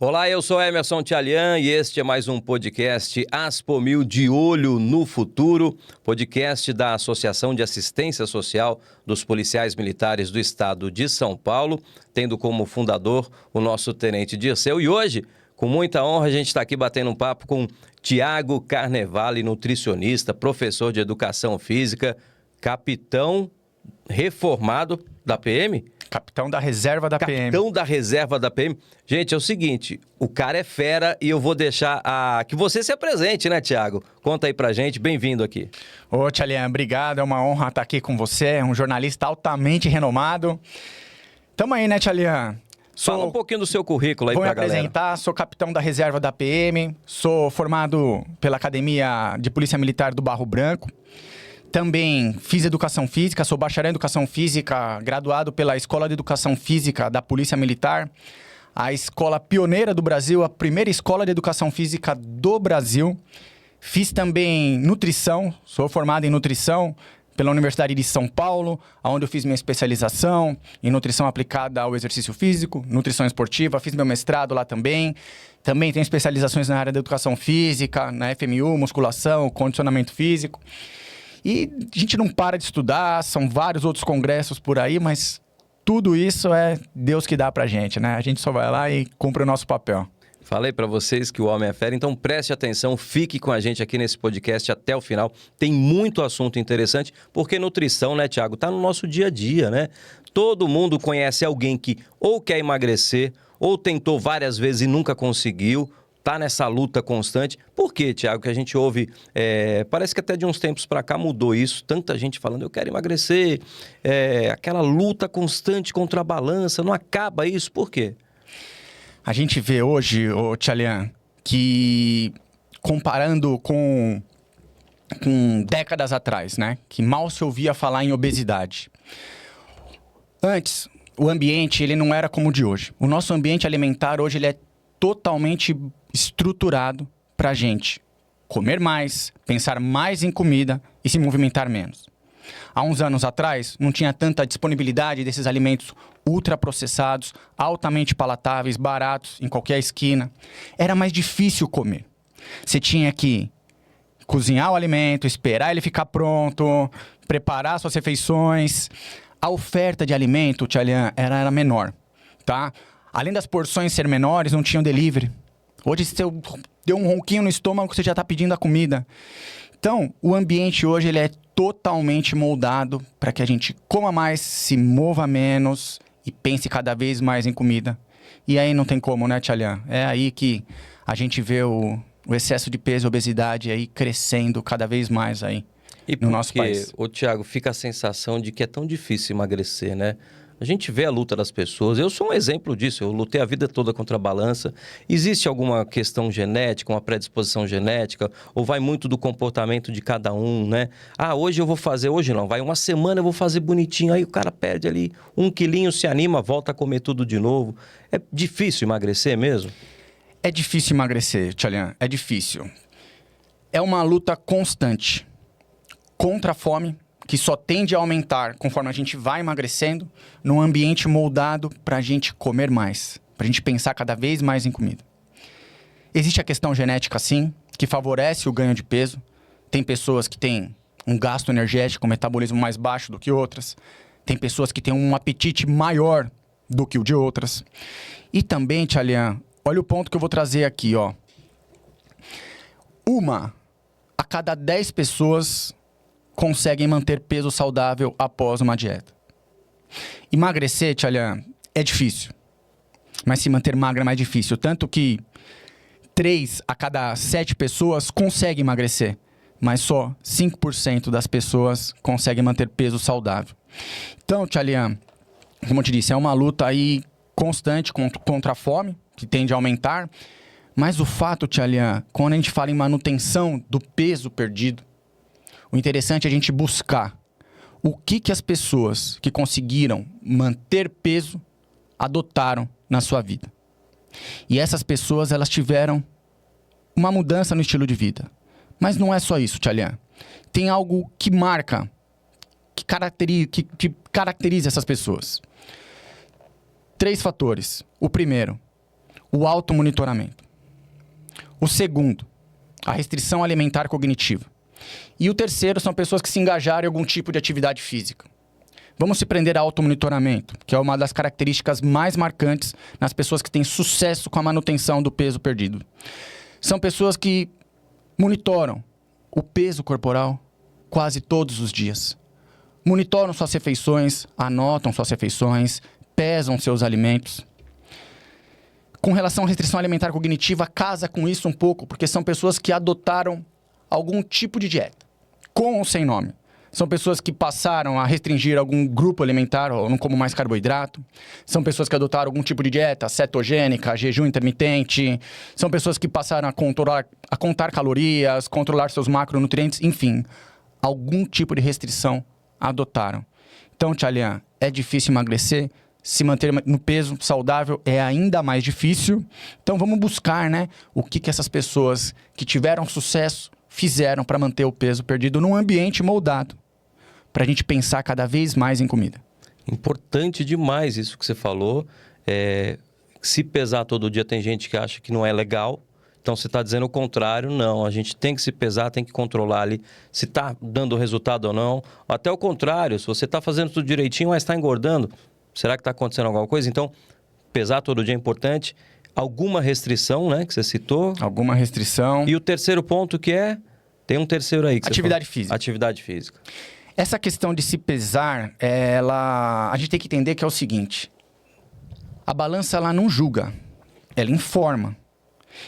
Olá, eu sou Emerson Tchalian e este é mais um podcast Aspomil de Olho no Futuro, podcast da Associação de Assistência Social dos Policiais Militares do Estado de São Paulo, tendo como fundador o nosso Tenente Dirceu. E hoje, com muita honra, a gente está aqui batendo um papo com Tiago Carnevale, nutricionista, professor de Educação Física, capitão reformado da PM? Capitão da reserva da PM. Capitão da reserva da PM. Gente, é o seguinte, o cara é fera e eu vou deixar que você se apresente, né, Tiago? Conta aí pra gente, bem-vindo aqui. Ô, Tchalian, obrigado, é uma honra estar aqui com você, é um jornalista altamente renomado. Tamo aí, né, Tchalian? Fala um pouquinho do seu currículo aí pra galera. Vou me apresentar, sou capitão da reserva da PM, sou formado pela Academia de Polícia Militar do Barro Branco. Também fiz Educação Física, sou bacharel em Educação Física, graduado pela Escola de Educação Física da Polícia Militar, a escola pioneira do Brasil, a primeira escola de Educação Física do Brasil. Fiz também nutrição, sou formado em nutrição pela Universidade de São Paulo, onde eu fiz minha especialização em nutrição aplicada ao exercício físico, nutrição esportiva, fiz meu mestrado lá também. Também tenho especializações na área da Educação Física, na FMU, musculação, condicionamento físico. E a gente não para de estudar, são vários outros congressos por aí, mas tudo isso é Deus que dá pra gente, né? A gente só vai lá e cumpre o nosso papel. Falei pra vocês que o homem é fera, então preste atenção, fique com a gente aqui nesse podcast até o final. Tem muito assunto interessante, porque nutrição, né, Tiago, tá no nosso dia a dia, né? Todo mundo conhece alguém que ou quer emagrecer, ou tentou várias vezes e nunca conseguiu, tá nessa luta constante. Por quê, Tiago, que a gente ouve, parece que até de uns tempos para cá mudou isso, tanta gente falando, eu quero emagrecer, aquela luta constante contra a balança, não acaba isso, por quê? A gente vê hoje, Tchalian, que comparando com décadas atrás, né, que mal se ouvia falar em obesidade. Antes, o ambiente ele não era como o de hoje. O nosso ambiente alimentar hoje ele é totalmente estruturado para a gente comer mais, pensar mais em comida e se movimentar menos. Há uns anos atrás, não tinha tanta disponibilidade desses alimentos ultraprocessados, altamente palatáveis, baratos, em qualquer esquina. Era mais difícil comer. Você tinha que cozinhar o alimento, esperar ele ficar pronto, preparar suas refeições. A oferta de alimento, Tchalian, era menor, tá? Além das porções ser menores, não tinha delivery. Hoje, se eu deu um ronquinho no estômago, você já está pedindo a comida. Então, o ambiente hoje ele é totalmente moldado para que a gente coma mais, se mova menos e pense cada vez mais em comida. E aí não tem como, né, Tchalian? É aí que a gente vê o excesso de peso e obesidade aí crescendo cada vez mais aí no nosso país. Ô, Tiago, fica a sensação de que é tão difícil emagrecer, né? A gente vê a luta das pessoas. Eu sou um exemplo disso. Eu lutei a vida toda contra a balança. Existe alguma questão genética, uma predisposição genética? Ou vai muito do comportamento de cada um, né? Ah, hoje eu vou fazer, hoje não. Vai uma semana eu vou fazer bonitinho. Aí o cara perde ali 1 quilinho, se anima, volta a comer tudo de novo. É difícil emagrecer mesmo? É difícil emagrecer, Tchalian. É difícil. É uma luta constante contra a fome, que só tende a aumentar conforme a gente vai emagrecendo, num ambiente moldado para a gente comer mais, para a gente pensar cada vez mais em comida. Existe a questão genética, sim, que favorece o ganho de peso. Tem pessoas que têm um gasto energético, um metabolismo mais baixo do que outras. Tem pessoas que têm um apetite maior do que o de outras. E também, Tchalian, olha o ponto que eu vou trazer aqui, ó. 1 a cada 10 pessoas conseguem manter peso saudável após uma dieta. Emagrecer, Tchalian, é difícil. Mas se manter magra é mais difícil. Tanto que 3 a cada 7 pessoas conseguem emagrecer. Mas só 5% das pessoas conseguem manter peso saudável. Então, Tchalian, como eu te disse, é uma luta aí constante contra a fome, que tende a aumentar. Mas o fato, Tchalian, quando a gente fala em manutenção do peso perdido, o interessante é a gente buscar o que as pessoas que conseguiram manter peso adotaram na sua vida. E essas pessoas, elas tiveram uma mudança no estilo de vida. Mas não é só isso, Tchalian. Tem algo que marca, que caracteriza essas pessoas. 3 fatores. O primeiro, o automonitoramento. O segundo, a restrição alimentar cognitiva. E o terceiro são pessoas que se engajaram em algum tipo de atividade física. Vamos se prender ao automonitoramento, que é uma das características mais marcantes nas pessoas que têm sucesso com a manutenção do peso perdido. São pessoas que monitoram o peso corporal quase todos os dias. Monitoram suas refeições, anotam suas refeições, pesam seus alimentos. Com relação à restrição alimentar cognitiva, casa com isso um pouco, porque são pessoas que adotaram algum tipo de dieta, com ou sem nome. São pessoas que passaram a restringir algum grupo alimentar ou não comem mais carboidrato. São pessoas que adotaram algum tipo de dieta cetogênica, jejum intermitente. São pessoas que passaram a contar calorias, controlar seus macronutrientes, enfim. Algum tipo de restrição adotaram. Então, Tchalian, é difícil emagrecer. Se manter no peso saudável é ainda mais difícil. Então, vamos buscar, né, o que essas pessoas que tiveram sucesso fizeram para manter o peso perdido num ambiente moldado, para a gente pensar cada vez mais em comida. Importante demais isso que você falou. Se pesar todo dia, tem gente que acha que não é legal. Então, você está dizendo o contrário. Não, a gente tem que se pesar, tem que controlar ali se está dando resultado ou não. Até o contrário, se você está fazendo tudo direitinho, mas está engordando, será que está acontecendo alguma coisa? Então, pesar todo dia é importante. Alguma restrição, né, que você citou. Alguma restrição. E o terceiro ponto que é... Tem um terceiro aí que Atividade física. Atividade física. Essa questão de se pesar, a gente tem que entender que é o seguinte. A balança, ela não julga. Ela informa.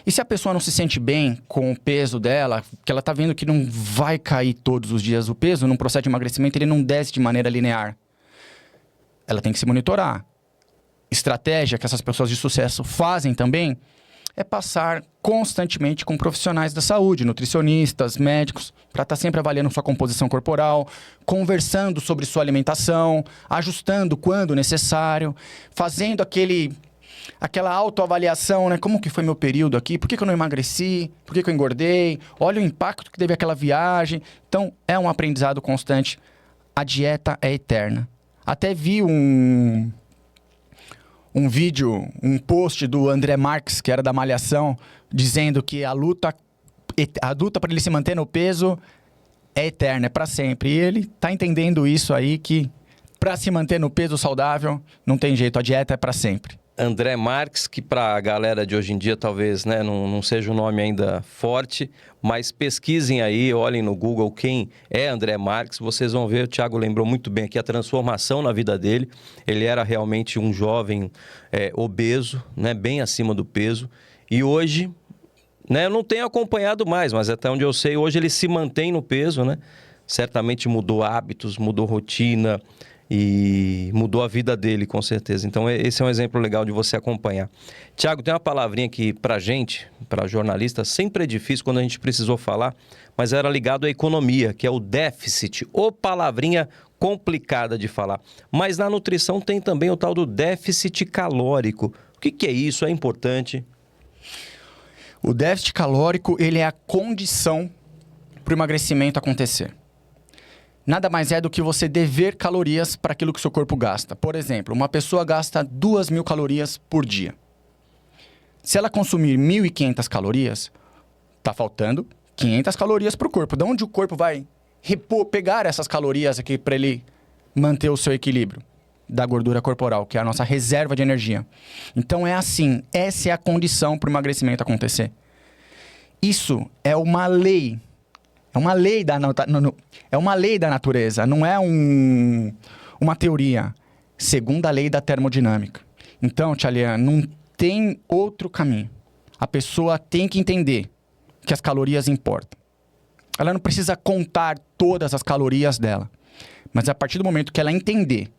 E se a pessoa não se sente bem com o peso dela, que ela está vendo que não vai cair todos os dias o peso, num processo de emagrecimento, ele não desce de maneira linear. Ela tem que se monitorar. Estratégia que essas pessoas de sucesso fazem também é passar constantemente com profissionais da saúde, nutricionistas, médicos, para estar sempre avaliando sua composição corporal, conversando sobre sua alimentação, ajustando quando necessário, fazendo aquela autoavaliação, né? Como que foi meu período aqui? Por que eu não emagreci? Por que eu engordei? Olha o impacto que teve aquela viagem. Então, é um aprendizado constante. A dieta é eterna. Até vi um vídeo, um post do André Marques, que era da Malhação, dizendo que a luta para ele se manter no peso é eterna, é para sempre. E ele está entendendo isso aí, que para se manter no peso saudável, não tem jeito, a dieta é para sempre. André Marques, que para a galera de hoje em dia talvez, né, não seja um nome ainda forte, mas pesquisem aí, olhem no Google quem é André Marques, vocês vão ver, o Thiago lembrou muito bem aqui a transformação na vida dele. Ele era realmente um jovem obeso, né, bem acima do peso, e hoje, né, eu não tenho acompanhado mais, mas até onde eu sei, hoje ele se mantém no peso, né, certamente mudou hábitos, mudou rotina, e mudou a vida dele, com certeza. Então, esse é um exemplo legal de você acompanhar. Thiago, tem uma palavrinha que, pra gente, pra jornalista, sempre é difícil quando a gente precisou falar, mas era ligado à economia, que é o déficit, ou palavrinha complicada de falar. Mas na nutrição tem também o tal do déficit calórico. O que é isso? É importante? O déficit calórico, ele é a condição para o emagrecimento acontecer. Nada mais é do que você dever calorias para aquilo que o seu corpo gasta. Por exemplo, uma pessoa gasta 2.000 calorias por dia. Se ela consumir 1.500 calorias, está faltando 500 calorias para o corpo. De onde o corpo vai pegar essas calorias aqui para ele manter o seu equilíbrio? Da gordura corporal, que é a nossa reserva de energia. Então é assim, essa é a condição para o emagrecimento acontecer. Isso é uma lei. É uma lei da natureza, não é uma teoria. Segunda lei da termodinâmica. Então, Tchalian, não tem outro caminho. A pessoa tem que entender que as calorias importam. Ela não precisa contar todas as calorias dela. Mas a partir do momento que ela entender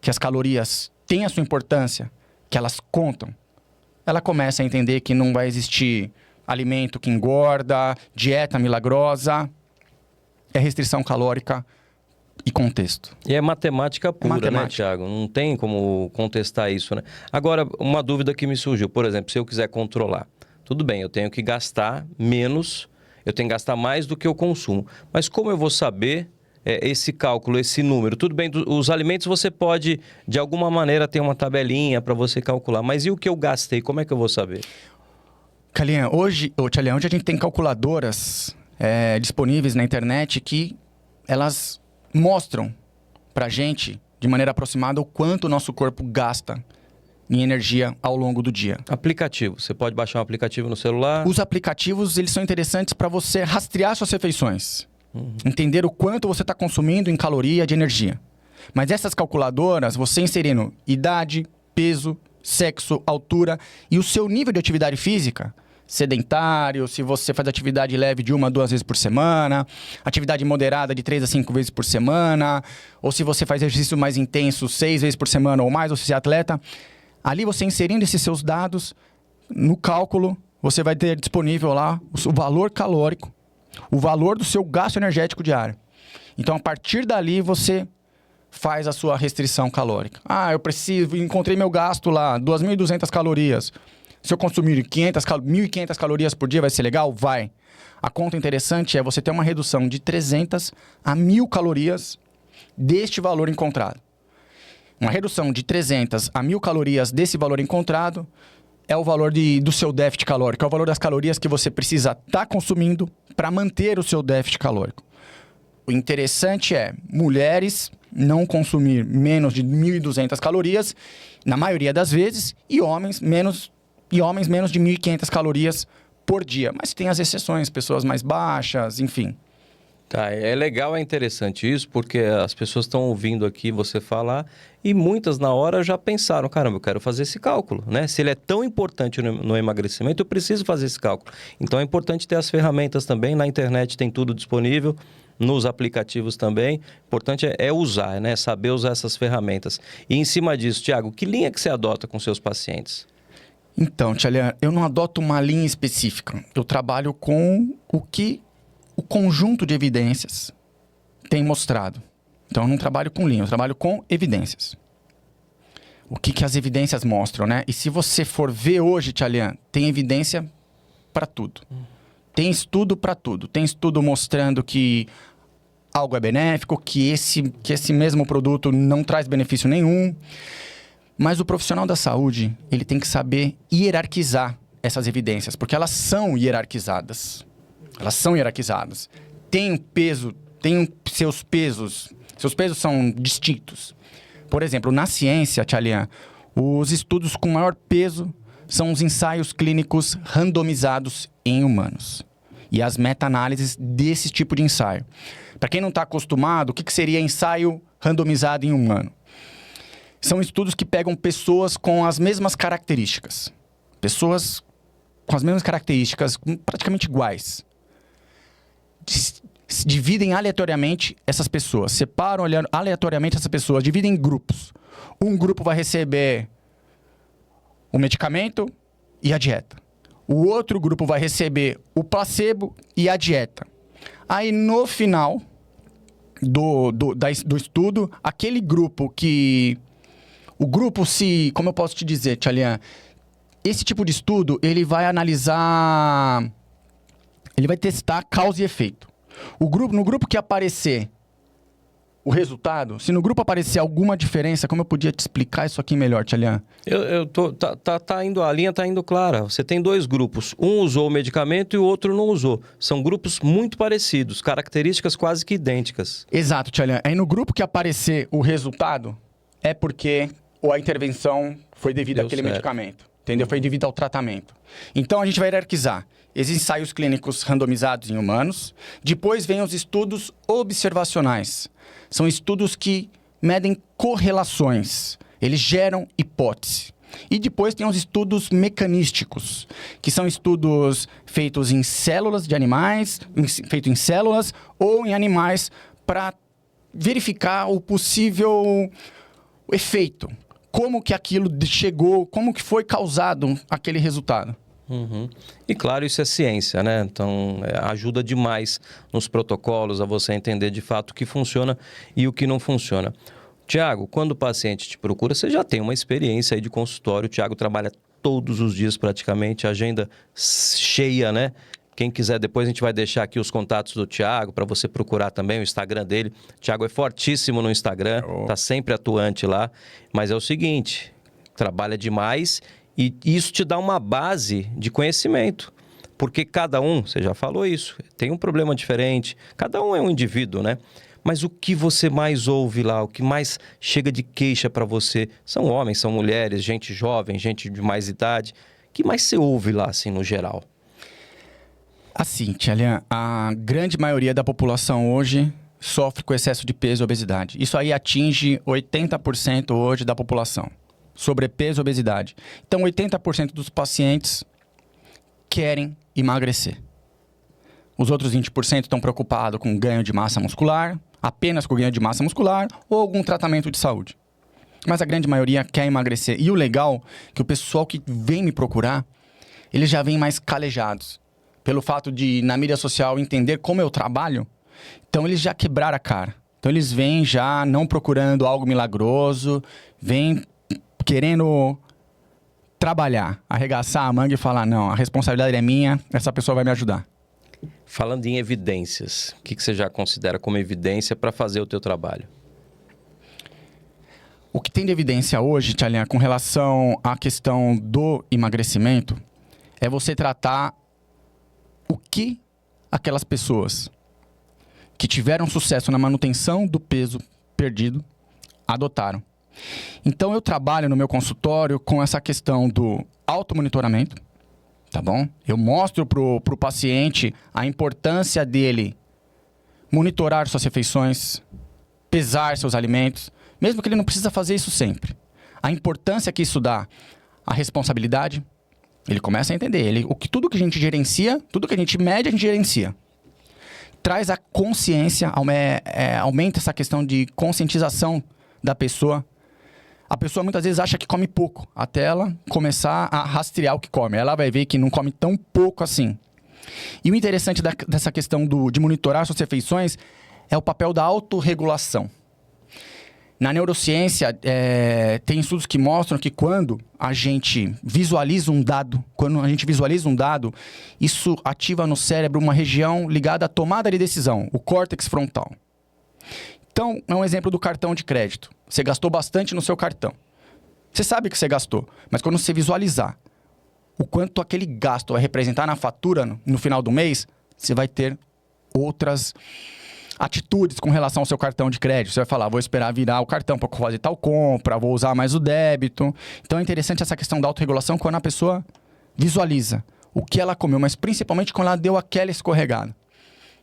que as calorias têm a sua importância, que elas contam, ela começa a entender que não vai existir alimento que engorda, dieta milagrosa, é restrição calórica e contexto. E é matemática pura, né, Thiago? Não tem como contestar isso, né? Agora, uma dúvida que me surgiu, por exemplo, se eu quiser controlar, tudo bem, eu tenho que gastar menos, eu tenho que gastar mais do que eu consumo, mas como eu vou saber esse cálculo, esse número? Tudo bem, os alimentos você pode, de alguma maneira, ter uma tabelinha para você calcular. Mas e o que eu gastei? Como é que eu vou saber? Tchalian, hoje a gente tem calculadoras disponíveis na internet que elas mostram pra gente, de maneira aproximada, o quanto o nosso corpo gasta em energia ao longo do dia. Aplicativo. Você pode baixar um aplicativo no celular? Os aplicativos, eles são interessantes para você rastrear suas refeições. Entender o quanto você está consumindo em caloria de energia. Mas essas calculadoras, você inserindo idade, peso, sexo, altura e o seu nível de atividade física, sedentário, se você faz atividade leve de 1 a 2 vezes por semana, atividade moderada de 3 a 5 vezes por semana, ou se você faz exercício mais intenso 6 vezes por semana ou mais, ou se você é atleta, ali você inserindo esses seus dados no cálculo, você vai ter disponível lá o valor calórico, o valor do seu gasto energético diário. Então, a partir dali, você faz a sua restrição calórica. Eu encontrei meu gasto lá, 2.200 calorias. Se eu consumir 1.500 calorias por dia, vai ser legal? Vai. A conta interessante é você ter uma redução de 300 a 1.000 calorias deste valor encontrado. Uma redução de 300 a 1.000 calorias desse valor encontrado é o valor do seu déficit calórico, é o valor das calorias que você precisa estar consumindo para manter o seu déficit calórico. O interessante é mulheres não consumir menos de 1.200 calorias, na maioria das vezes, e homens menos de 1.500 calorias por dia. Mas tem as exceções, pessoas mais baixas, enfim. Tá, é legal, é interessante isso, porque as pessoas estão ouvindo aqui você falar e muitas na hora já pensaram, caramba, eu quero fazer esse cálculo, né? Se ele é tão importante no emagrecimento, eu preciso fazer esse cálculo. Então é importante ter as ferramentas também, na internet tem tudo disponível, nos aplicativos também. O importante é usar, né? Saber usar essas ferramentas. E em cima disso, Thiago, que linha que você adota com seus pacientes? Então, Tchalian, eu não adoto uma linha específica. Eu trabalho com o que o conjunto de evidências tem mostrado. Então, eu não trabalho com linha, eu trabalho com evidências. O que as evidências mostram, né? E se você for ver hoje, Tchalian, tem evidência para tudo. Tem estudo para tudo. Tem estudo mostrando que algo é benéfico, que esse mesmo produto não traz benefício nenhum. Mas o profissional da saúde, ele tem que saber hierarquizar essas evidências, porque elas são hierarquizadas. Elas são hierarquizadas. Tem um peso, tem seus pesos. Seus pesos são distintos. Por exemplo, na ciência, Tchalian, os estudos com maior peso são os ensaios clínicos randomizados em humanos. E as meta-análises desse tipo de ensaio. Para quem não está acostumado, o que seria ensaio randomizado em humano? São estudos que pegam pessoas com as mesmas características. Pessoas com as mesmas características, praticamente iguais. Dividem aleatoriamente essas pessoas. Separam aleatoriamente essas pessoas. Dividem em grupos. Um grupo vai receber o medicamento e a dieta. O outro grupo vai receber o placebo e a dieta. Aí, no final do estudo, aquele grupo que... O grupo como eu posso te dizer, Tchalian, esse tipo de estudo, ele vai analisar, ele vai testar causa e efeito. No grupo que aparecer o resultado, se no grupo aparecer alguma diferença, como eu podia te explicar isso aqui melhor, Tchalian? A linha tá indo clara. Você tem dois grupos, um usou o medicamento e o outro não usou. São grupos muito parecidos, características quase que idênticas. Exato, Tchalian. Aí no grupo que aparecer o resultado, é porque a intervenção foi devido àquele medicamento, entendeu? Foi devido ao tratamento. Então, a gente vai hierarquizar esses ensaios clínicos randomizados em humanos. Depois vem os estudos observacionais. São estudos que medem correlações. Eles geram hipótese. E depois tem os estudos mecanísticos, que são estudos feitos em células de animais, feitos em células ou em animais para verificar o possível efeito. Como que aquilo chegou, como que foi causado aquele resultado. Uhum. E claro, isso é ciência, né? Então, ajuda demais nos protocolos a você entender de fato o que funciona e o que não funciona. Thiago, quando o paciente te procura, você já tem uma experiência aí de consultório. O Thiago trabalha todos os dias praticamente, agenda cheia, né? Quem quiser, depois a gente vai deixar aqui os contatos do Thiago para você procurar também o Instagram dele. O Thiago é fortíssimo no Instagram, tá sempre atuante lá. Mas é o seguinte, trabalha demais e isso te dá uma base de conhecimento. Porque cada um, você já falou isso, tem um problema diferente. Cada um é um indivíduo, né? Mas o que você mais ouve lá, o que mais chega de queixa para você? São homens, são mulheres, gente jovem, gente de mais idade. O que mais você ouve lá, assim, no geral? Assim, Tchalian, a grande maioria da população hoje sofre com excesso de peso e obesidade. Isso aí atinge 80% hoje da população. Sobrepeso e obesidade. Então, 80% dos pacientes querem emagrecer. Os outros 20% estão preocupados com ganho de massa muscular, apenas com ganho de massa muscular ou algum tratamento de saúde. Mas a grande maioria quer emagrecer. E o legal é que o pessoal que vem me procurar, eles já vêm mais calejados. Pelo fato de, na mídia social, entender como eu trabalho, então eles já quebraram a cara. Então eles vêm já não procurando algo milagroso, vêm querendo trabalhar, arregaçar a manga e falar, não, a responsabilidade é minha, essa pessoa vai me ajudar. Falando em evidências, o que você já considera como evidência para fazer o teu trabalho? O que tem de evidência hoje, Tchalian, com relação à questão do emagrecimento, é você tratar o que aquelas pessoas que tiveram sucesso na manutenção do peso perdido adotaram. Então, eu trabalho no meu consultório com essa questão do automonitoramento, tá bom? Eu mostro pro paciente a importância dele monitorar suas refeições, pesar seus alimentos, mesmo que ele não precisa fazer isso sempre. A importância que isso dá, a responsabilidade, ele começa a entender. Tudo que a gente gerencia, tudo que a gente mede, a gente gerencia. Traz a consciência, aumenta essa questão de conscientização da pessoa. A pessoa muitas vezes acha que come pouco, até ela começar a rastrear o que come. Ela vai ver que não come tão pouco assim. E o interessante dessa questão de monitorar suas refeições é o papel da autorregulação. Na neurociência, tem estudos que mostram que quando a gente visualiza um dado, isso ativa no cérebro uma região ligada à tomada de decisão, o córtex frontal. Então, é um exemplo do cartão de crédito. Você gastou bastante no seu cartão. Você sabe que você gastou, mas quando você visualizar o quanto aquele gasto vai representar na fatura no final do mês, você vai ter outras atitudes com relação ao seu cartão de crédito. Você vai falar, vou esperar virar o cartão para fazer tal compra, vou usar mais o débito. Então é interessante essa questão da autorregulação quando a pessoa visualiza o que ela comeu, mas principalmente quando ela deu aquela escorregada.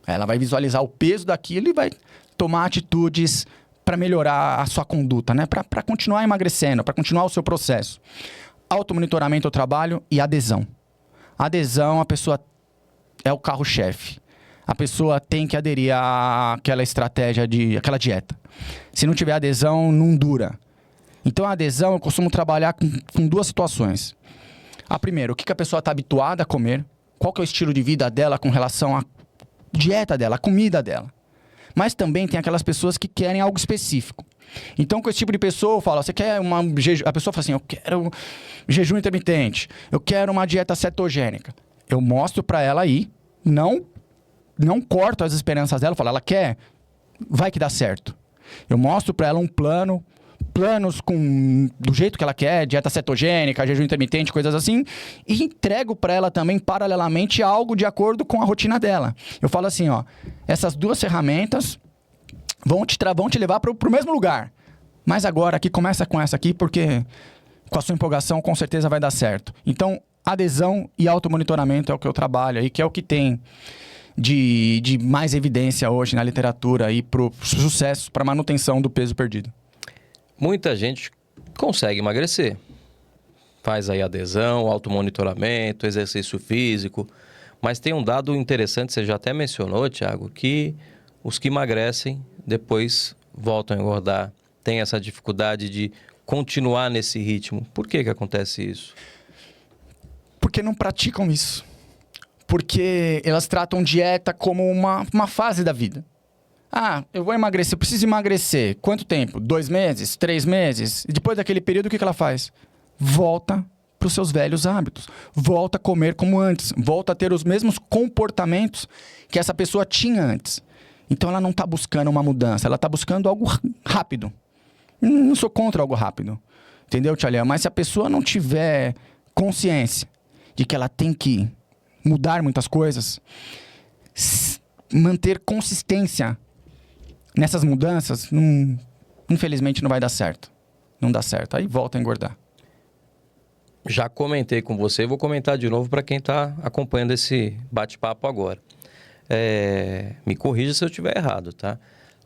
Ela vai visualizar o peso daquilo e vai tomar atitudes para melhorar a sua conduta, né? Para continuar emagrecendo, para continuar o seu processo. Automonitoramento do trabalho e adesão. Adesão, a pessoa é o carro-chefe. A pessoa tem que aderir àquela estratégia, àquela dieta. Se não tiver adesão, não dura. Então, a adesão, eu costumo trabalhar com duas situações. A primeira, o que a pessoa está habituada a comer, qual que é o estilo de vida dela com relação à dieta dela, à comida dela. Mas também tem aquelas pessoas que querem algo específico. Então, com esse tipo de pessoa, eu falo, você quer a pessoa fala assim, eu quero jejum intermitente, eu quero uma dieta cetogênica. Eu mostro para ela aí, não corto as esperanças dela, falo, ela quer, vai que dá certo. Eu mostro para ela um planos do jeito que ela quer, dieta cetogênica, jejum intermitente, coisas assim, e entrego para ela também, paralelamente, algo de acordo com a rotina dela. Eu falo assim, ó, essas duas ferramentas vão te levar para o mesmo lugar. Mas agora, aqui, começa com essa aqui, porque com a sua empolgação, com certeza vai dar certo. Então, adesão e automonitoramento é o que eu trabalho aí, que é o que tem de mais evidência hoje na literatura aí para o sucesso, para a manutenção do peso perdido. Muita gente consegue emagrecer. Faz aí adesão, automonitoramento, exercício físico. Mas tem um dado interessante, você já até mencionou, Thiago, que os que emagrecem depois voltam a engordar. Tem essa dificuldade de continuar nesse ritmo. Por que acontece isso? Porque não praticam isso. Porque elas tratam dieta como uma fase da vida. Ah, eu vou emagrecer, eu preciso emagrecer. Quanto tempo? 2 meses? 3 meses? E depois daquele período, o que ela faz? Volta para os seus velhos hábitos. Volta a comer como antes. Volta a ter os mesmos comportamentos que essa pessoa tinha antes. Então ela não está buscando uma mudança, ela está buscando algo rápido. Não sou contra algo rápido. Entendeu, Tchalia? Mas se a pessoa não tiver consciência de que ela tem que mudar muitas coisas, manter consistência nessas mudanças, infelizmente não vai dar certo. Não dá certo. Aí volta a engordar. Já comentei com você e vou comentar de novo para quem está acompanhando esse bate-papo agora. Me corrija se eu estiver errado, tá?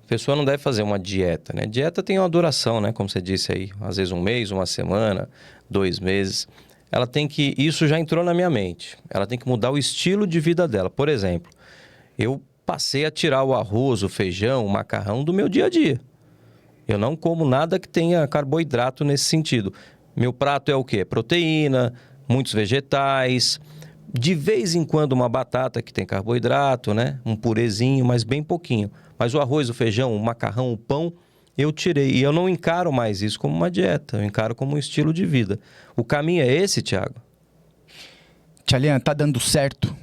A pessoa não deve fazer uma dieta, né? Dieta tem uma duração, né? Como você disse aí, às vezes 1 mês, 1 semana, 2 meses. Ela tem que... Isso já entrou na minha mente. Ela tem que mudar o estilo de vida dela. Por exemplo, eu passei a tirar o arroz, o feijão, o macarrão do meu dia a dia. Eu não como nada que tenha carboidrato nesse sentido. Meu prato é o quê? Proteína, muitos vegetais, de vez em quando uma batata que tem carboidrato, né? Um purezinho, mas bem pouquinho. Mas o arroz, o feijão, o macarrão, o pão, eu tirei. E eu não encaro mais isso como uma dieta, eu encaro como um estilo de vida. O caminho é esse, Thiago? Tchalian, tá dando certo?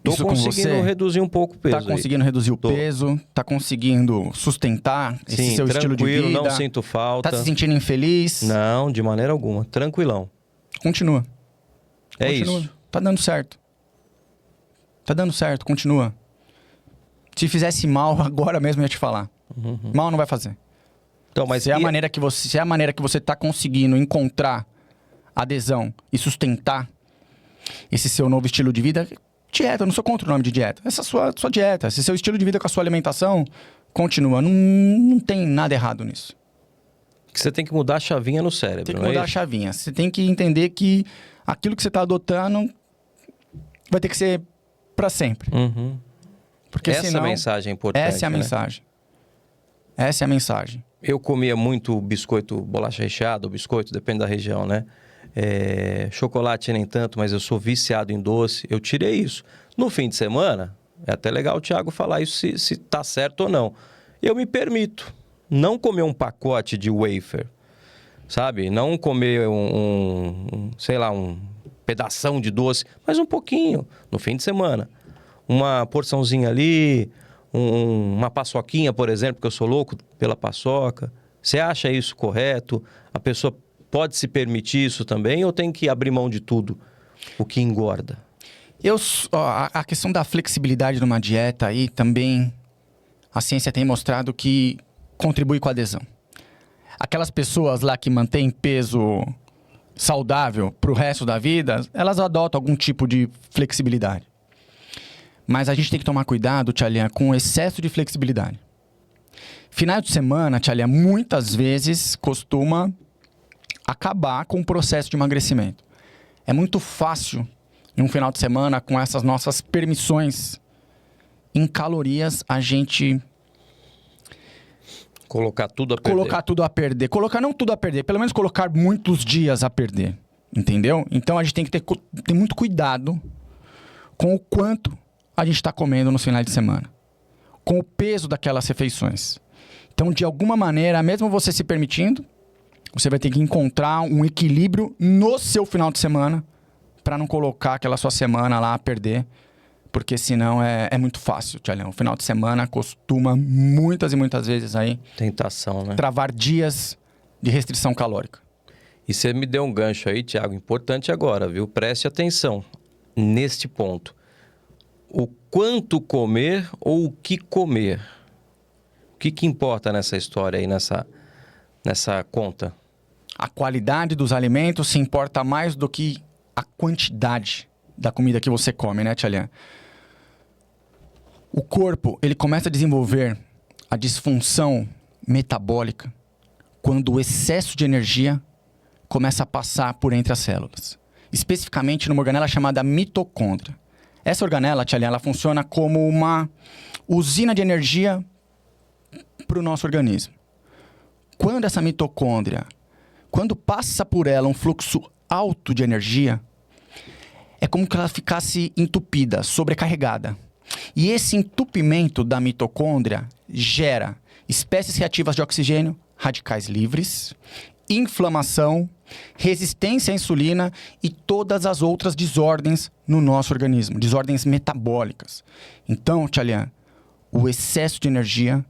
Tô conseguindo reduzir um pouco o peso. Tá conseguindo reduzir o peso, tá conseguindo sustentar esse seu estilo de vida. Não sinto falta. Tá se sentindo infeliz? Não, de maneira alguma. Tranquilão. Continua. É Continua. isso. Tá dando certo. Tá dando certo, continua. Se fizesse mal, agora mesmo eu ia te falar. Mal não vai fazer. Então, mas se é a maneira que você tá conseguindo encontrar adesão e sustentar esse seu novo estilo de vida... Dieta, eu não sou contra o nome de dieta. Essa é a sua dieta. Esse seu estilo de vida com a sua alimentação continua. Não tem nada errado nisso. Você tem que mudar a chavinha no cérebro, tem que mudar a chavinha. Você tem que entender que aquilo que você está adotando vai ter que ser para sempre. Porque essa senão, mensagem é importante. Essa é a mensagem. Essa é a mensagem. Eu comia muito biscoito, bolacha recheada, ou biscoito, depende da região, né? Chocolate nem tanto, mas eu sou viciado em doce. Eu tirei isso. No fim de semana, é até legal o Thiago falar isso se tá certo ou não. Eu me permito não comer um pacote de wafer, sabe? Não comer sei lá, um pedação de doce, mas um pouquinho no fim de semana. Uma porçãozinha ali, uma paçoquinha, por exemplo, porque eu sou louco pela paçoca. Você acha isso correto? A pessoa pode se permitir isso também ou tem que abrir mão de tudo o que engorda? A questão da flexibilidade numa dieta aí também, a ciência tem mostrado que contribui com a adesão. Aquelas pessoas lá que mantêm peso saudável para o resto da vida, elas adotam algum tipo de flexibilidade. Mas a gente tem que tomar cuidado, Tchalia, com o excesso de flexibilidade. Final de semana, Tchalia, muitas vezes costuma acabar com o processo de emagrecimento. É muito fácil, em um final de semana, com essas nossas permissões em calorias, a gente... Colocar tudo a perder. Colocar não tudo a perder, pelo menos colocar muitos dias a perder. Entendeu? Então a gente tem que ter muito cuidado com o quanto a gente está comendo no final de semana. Com o peso daquelas refeições. Então, de alguma maneira, mesmo você se permitindo, você vai ter que encontrar um equilíbrio no seu final de semana para não colocar aquela sua semana lá a perder. Porque senão é muito fácil, Tchalia. O final de semana costuma muitas e muitas vezes aí... Tentação, né? Travar dias de restrição calórica. E você me deu um gancho aí, Thiago, importante agora, viu? Preste atenção neste ponto. O quanto comer ou o que comer? O que importa nessa história aí, nessa conta? A qualidade dos alimentos se importa mais do que a quantidade da comida que você come, né, Tchalia? O corpo, ele começa a desenvolver a disfunção metabólica quando o excesso de energia começa a passar por entre as células. Especificamente numa organela chamada mitocôndria. Essa organela, Tchalia, ela funciona como uma usina de energia para o nosso organismo. Quando essa mitocôndria, quando passa por ela um fluxo alto de energia, é como que ela ficasse entupida, sobrecarregada. E esse entupimento da mitocôndria gera espécies reativas de oxigênio, radicais livres inflamação, resistência à insulina e todas as outras desordens no nosso organismo, desordens metabólicas. Então, Tchalian, o excesso de energia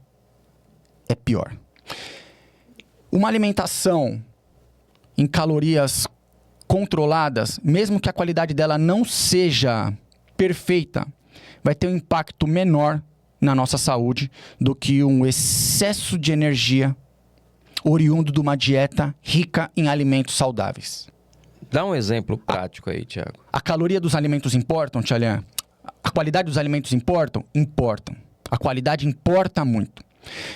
é pior. Uma alimentação em calorias controladas, mesmo que a qualidade dela não seja perfeita, vai ter um impacto menor na nossa saúde do que um excesso de energia oriundo de uma dieta rica em alimentos saudáveis. Dá um exemplo prático aí, Thiago. A caloria dos alimentos importam, Tchalian? A qualidade dos alimentos importam? Importam. A qualidade importa muito.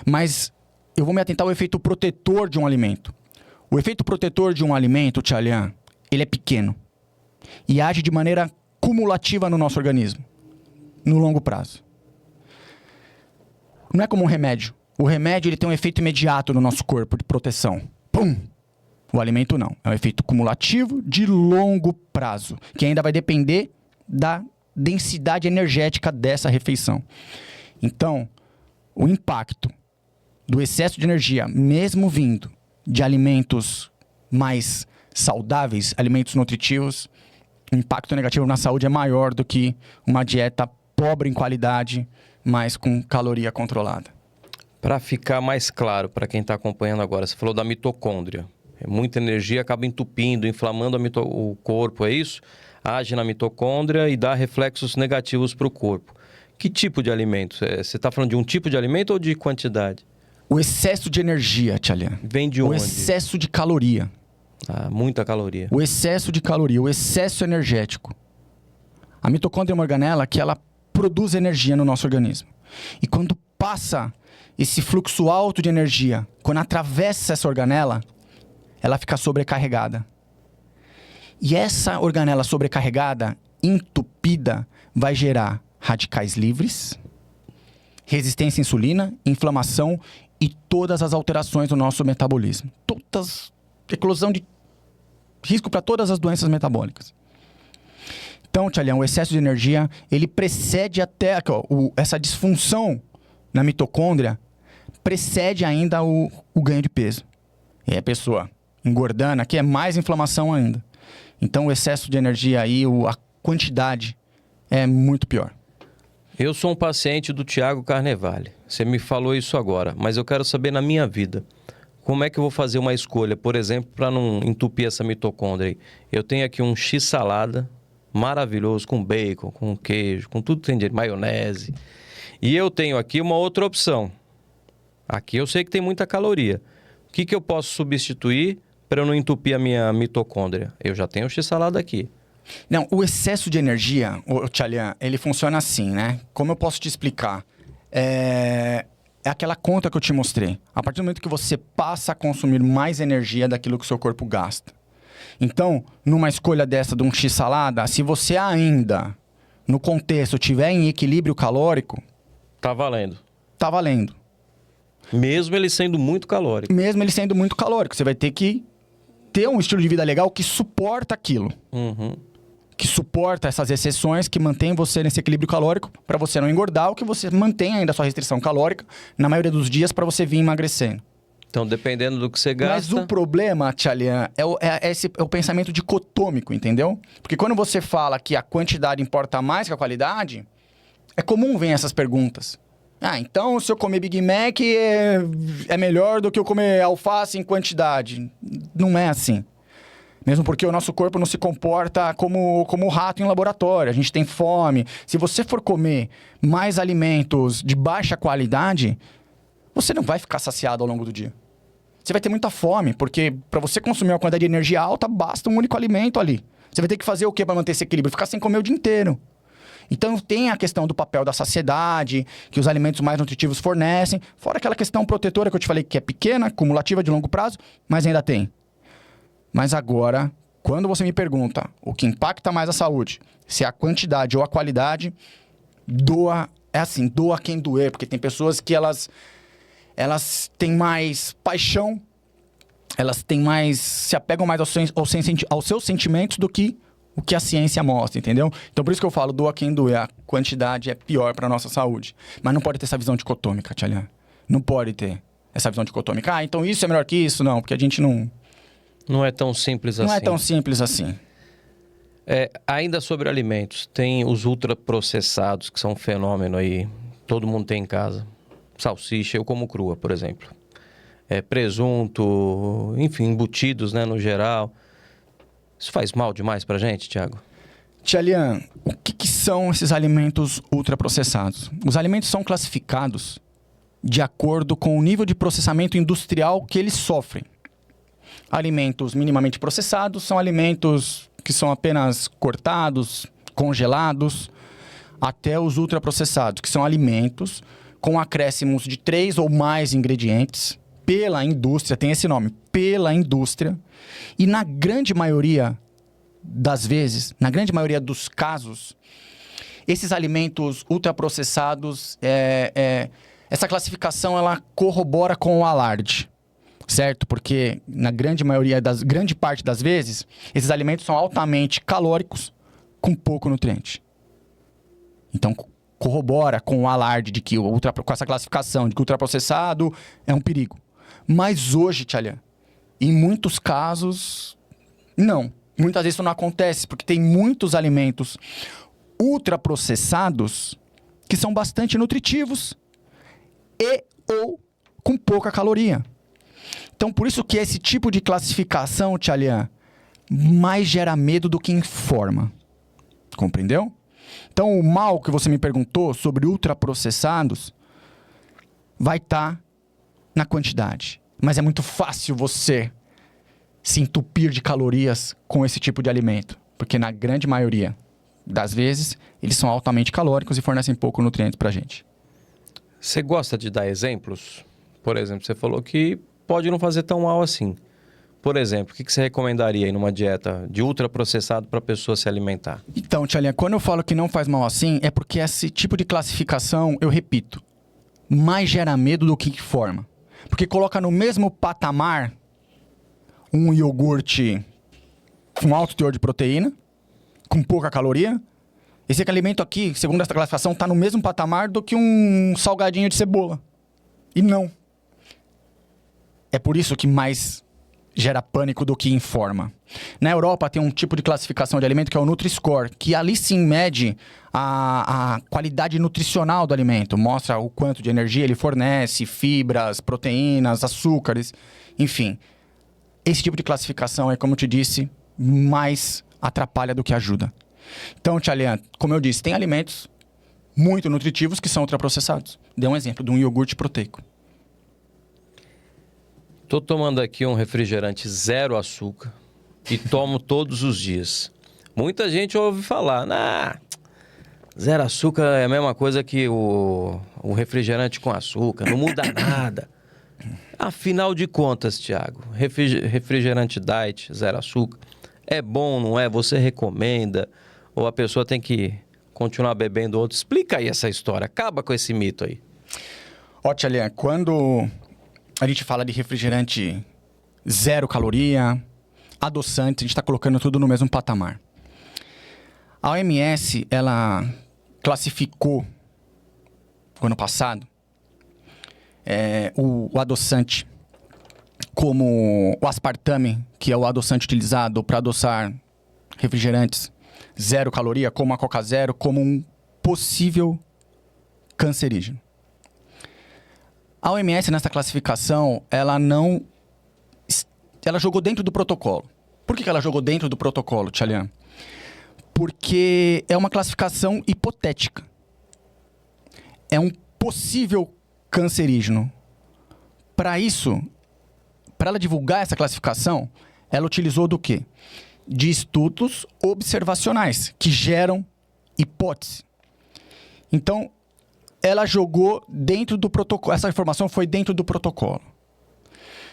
Mas eu vou me atentar ao efeito protetor de um alimento. O efeito protetor de um alimento, Tchalian, ele é pequeno. E age de maneira cumulativa no nosso organismo, no longo prazo. Não é como um remédio. O remédio ele tem um efeito imediato no nosso corpo de proteção. Pum! O alimento não. É um efeito cumulativo de longo prazo, que ainda vai depender da densidade energética dessa refeição. Então, o impacto do excesso de energia, mesmo vindo de alimentos mais saudáveis, alimentos nutritivos, o impacto negativo na saúde é maior do que uma dieta pobre em qualidade, mas com caloria controlada. Para ficar mais claro para quem está acompanhando agora, você falou da mitocôndria. Muita energia acaba entupindo, inflamando o corpo, é isso? Age na mitocôndria e dá reflexos negativos para o corpo. Que tipo de alimento? Você está falando de um tipo de alimento ou de quantidade? O excesso de energia, Tchalian. Vem de onde? O excesso de caloria. Ah, muita caloria. O excesso de caloria, o excesso energético. A mitocôndria é uma organela que ela produz energia no nosso organismo. E quando passa esse fluxo alto de energia, quando atravessa essa organela, ela fica sobrecarregada. E essa organela sobrecarregada, entupida, vai gerar radicais livres, resistência à insulina, inflamação e todas as alterações do nosso metabolismo. Eclosão de risco para todas as doenças metabólicas. Então, Tchalian, o excesso de energia, ele precede até essa disfunção na mitocôndria, precede ainda o ganho de peso. E a pessoa engordando, aqui é mais inflamação ainda. Então, o excesso de energia aí, a quantidade é muito pior. Eu sou um paciente do Thiago Carnevale. Você me falou isso agora, mas eu quero saber na minha vida. Como é que eu vou fazer uma escolha, por exemplo, para não entupir essa mitocôndria aí? Eu tenho aqui um X-salada maravilhoso, com bacon, com queijo, com tudo que tem direito, maionese. E eu tenho aqui uma outra opção. Aqui eu sei que tem muita caloria. O que eu posso substituir para eu não entupir a minha mitocôndria? Eu já tenho o X-salada aqui. Não, o excesso de energia, Tchalian, ele funciona assim, né? Como eu posso te explicar? É aquela conta que eu te mostrei. A partir do momento que você passa a consumir mais energia daquilo que o seu corpo gasta. Então, numa escolha dessa de um X-salada, se você ainda, no contexto, tiver em equilíbrio calórico... Tá valendo. Tá valendo. Mesmo ele sendo muito calórico. Mesmo ele sendo muito calórico. Você vai ter que ter um estilo de vida legal que suporta aquilo. Uhum. Que suporta essas exceções, que mantém você nesse equilíbrio calórico para você não engordar, ou que você mantém ainda a sua restrição calórica na maioria dos dias para você vir emagrecendo. Então, dependendo do que você gasta... Mas o problema, Tchalian, é o pensamento dicotômico, entendeu? Porque quando você fala que a quantidade importa mais que a qualidade, é comum ver essas perguntas. Ah, então se eu comer Big Mac é melhor do que eu comer alface em quantidade. Não é assim. Mesmo porque o nosso corpo não se comporta como rato em laboratório. A gente tem fome. Se você for comer mais alimentos de baixa qualidade, você não vai ficar saciado ao longo do dia. Você vai ter muita fome, porque para você consumir uma quantidade de energia alta, basta um único alimento ali. Você vai ter que fazer o quê para manter esse equilíbrio? Ficar sem comer o dia inteiro. Então tem a questão do papel da saciedade, que os alimentos mais nutritivos fornecem, fora aquela questão protetora que eu te falei, que é pequena, cumulativa de longo prazo, mas ainda tem. Mas agora, quando você me pergunta o que impacta mais a saúde, se é a quantidade ou a qualidade, doa quem doer, porque tem pessoas que elas têm mais paixão, elas se apegam mais aos seus sentimentos do que o que a ciência mostra, entendeu? Então por isso que eu falo, doa quem doer, a quantidade é pior para a nossa saúde. Mas não pode ter essa visão dicotômica, Tchalian. Não pode ter essa visão dicotômica. Ah, então isso é melhor que isso? Não, porque a gente não Não é tão simples assim. Não é tão simples assim. Ainda sobre alimentos, tem os ultraprocessados, que são um fenômeno aí. Todo mundo tem em casa. Salsicha, eu como crua, por exemplo. Presunto, enfim, embutidos, né, no geral. Isso faz mal demais pra gente, Thiago? Tchalian, o que são esses alimentos ultraprocessados? Os alimentos são classificados de acordo com o nível de processamento industrial que eles sofrem. Alimentos minimamente processados são alimentos que são apenas cortados, congelados, até os ultraprocessados, que são alimentos com acréscimos de 3 ou mais ingredientes pela indústria, tem esse nome, pela indústria, e na grande maioria das vezes, na grande maioria dos casos, esses alimentos ultraprocessados, essa classificação ela corrobora com o alarde, certo? Porque na grande parte das vezes, esses alimentos são altamente calóricos com pouco nutriente. Então, corrobora com o alarde de que com essa classificação de que o ultraprocessado é um perigo. Mas hoje, Tchalian, em muitos casos, não. Muitas vezes isso não acontece, porque tem muitos alimentos ultraprocessados que são bastante nutritivos e ou com pouca caloria. Então, por isso que esse tipo de classificação, Tchalian, mais gera medo do que informa. Compreendeu? Então, o mal que você me perguntou sobre ultraprocessados vai estar na quantidade. Mas é muito fácil você se entupir de calorias com esse tipo de alimento. Porque na grande maioria das vezes, eles são altamente calóricos e fornecem pouco nutriente pra gente. Você gosta de dar exemplos? Por exemplo, você falou que pode não fazer tão mal assim. Por exemplo, o que você recomendaria aí numa dieta de ultraprocessado para a pessoa se alimentar? Então, Tchalinha, quando eu falo que não faz mal assim, é porque esse tipo de classificação, eu repito, mais gera medo do que informa. Porque coloca no mesmo patamar um iogurte com alto teor de proteína, com pouca caloria. Esse alimento aqui, segundo essa classificação, está no mesmo patamar do que um salgadinho de cebola. E não. É por isso que mais gera pânico do que informa. Na Europa tem um tipo de classificação de alimento que é o Nutri-Score, que ali sim mede a qualidade nutricional do alimento. Mostra o quanto de energia ele fornece, fibras, proteínas, açúcares, enfim. Esse tipo de classificação é, como eu te disse, mais atrapalha do que ajuda. Então, Tchalian, como eu disse, tem alimentos muito nutritivos que são ultraprocessados. Dê um exemplo de um iogurte proteico. Tô tomando aqui um refrigerante zero açúcar e tomo todos os dias. Muita gente ouve falar, zero açúcar é a mesma coisa que o refrigerante com açúcar, não muda nada. Afinal de contas, Thiago, refrigerante diet, zero açúcar, é bom, não é? Você recomenda? Ou a pessoa tem que continuar bebendo outro? Explica aí essa história, acaba com esse mito aí. Ó, Tchalian, quando a gente fala de refrigerante zero caloria, adoçante, a gente está colocando tudo no mesmo patamar. A OMS, ela classificou, ano passado, o adoçante como o aspartame, que é o adoçante utilizado para adoçar refrigerantes zero caloria, como a Coca Zero, como um possível cancerígeno. A OMS, nessa classificação, ela jogou dentro do protocolo. Por que ela jogou dentro do protocolo, Tchalian? Porque é uma classificação hipotética. É um possível cancerígeno. Para isso, para ela divulgar essa classificação, ela utilizou do quê? De estudos observacionais, que geram hipótese. Então, ela jogou dentro do protocolo. Essa informação foi dentro do protocolo.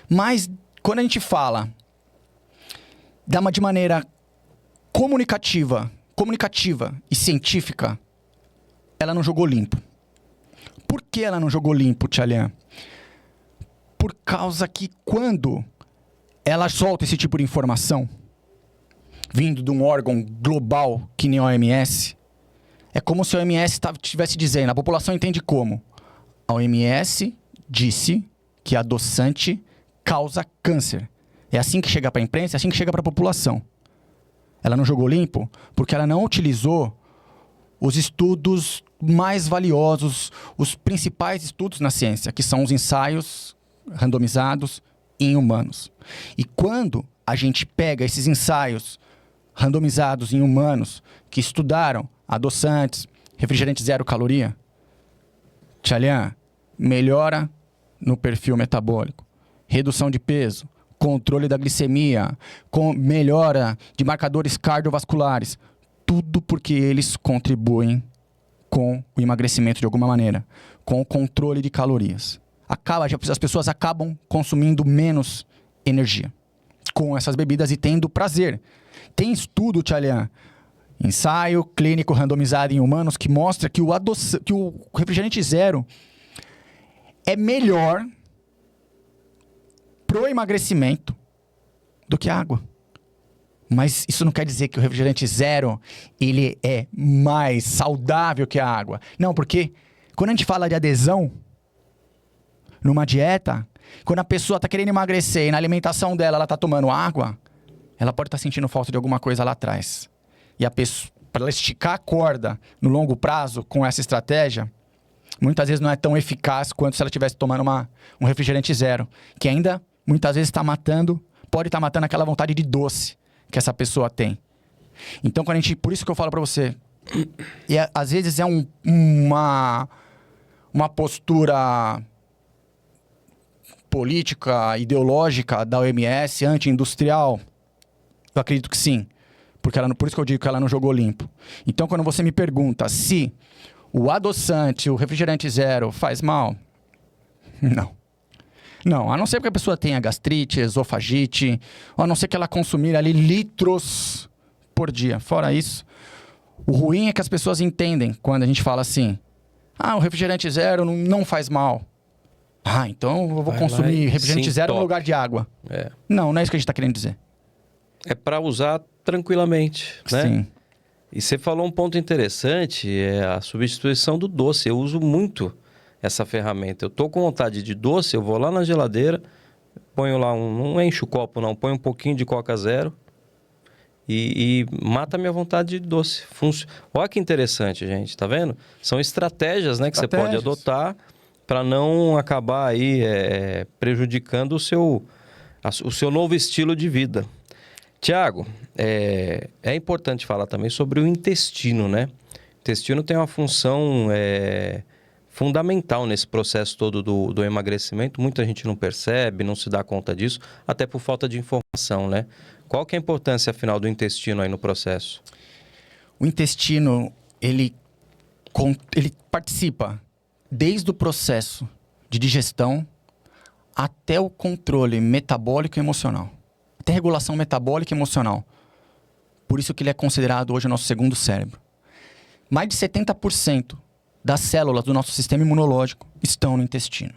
Mas, quando a gente fala de maneira comunicativa e científica, ela não jogou limpo. Por que ela não jogou limpo, Tchalian? Por causa que quando ela solta esse tipo de informação, vindo de um órgão global que nem a OMS, é como se a OMS estivesse dizendo, a população entende como? A OMS disse que adoçante causa câncer. É assim que chega para a imprensa, é assim que chega para a população. Ela não jogou limpo porque ela não utilizou os estudos mais valiosos, os principais estudos na ciência, que são os ensaios randomizados em humanos. E quando a gente pega esses ensaios randomizados em humanos que estudaram adoçantes, refrigerante zero caloria, Tchalian, melhora no perfil metabólico, redução de peso, controle da glicemia, melhora de marcadores cardiovasculares, tudo porque eles contribuem com o emagrecimento de alguma maneira, com o controle de calorias. As pessoas acabam consumindo menos energia com essas bebidas e tendo prazer. Tem estudo, Tchalian, ensaio clínico randomizado em humanos que mostra que o refrigerante zero é melhor pro emagrecimento do que a água. Mas isso não quer dizer que o refrigerante zero ele é mais saudável que a água. Não, porque quando a gente fala de adesão numa dieta, quando a pessoa está querendo emagrecer e na alimentação dela ela está tomando água, ela pode estar sentindo falta de alguma coisa lá atrás. E a pessoa, para ela esticar a corda no longo prazo com essa estratégia, muitas vezes não é tão eficaz quanto se ela estivesse tomando um refrigerante zero, que ainda muitas vezes pode estar matando aquela vontade de doce que essa pessoa tem. Então, por isso que eu falo para você, às vezes é uma postura política, ideológica da OMS, anti-industrial. Eu acredito que sim, por isso que eu digo que ela não jogou limpo. Então, quando você me pergunta se o adoçante, o refrigerante zero faz mal, não, a não ser que a pessoa tenha gastrite, esofagite, ou a não ser que ela consumir ali litros por dia. Fora isso, o ruim é que as pessoas entendem quando a gente fala assim, o refrigerante zero não faz mal. Então eu vou consumir refrigerante zero no lugar de água. Não é isso que a gente está querendo dizer. É para usar tranquilamente, né? Sim. E você falou um ponto interessante, é a substituição do doce. Eu uso muito essa ferramenta. Eu tô com vontade de doce, eu vou lá na geladeira, ponho lá não encho o copo não, ponho um pouquinho de Coca Zero e mata a minha vontade de doce. Olha que interessante, gente, tá vendo? São estratégias, né, que você pode adotar para não acabar aí prejudicando o seu novo estilo de vida. Tiago, é importante falar também sobre o intestino, né? O intestino tem uma função fundamental nesse processo todo do emagrecimento. Muita gente não percebe, não se dá conta disso, até por falta de informação, né? Qual que é a importância, afinal, do intestino aí no processo? O intestino, ele participa desde o processo de digestão até o controle metabólico e emocional. Até regulação metabólica e emocional. Por isso que ele é considerado hoje o nosso segundo cérebro. Mais de 70% das células do nosso sistema imunológico estão no intestino.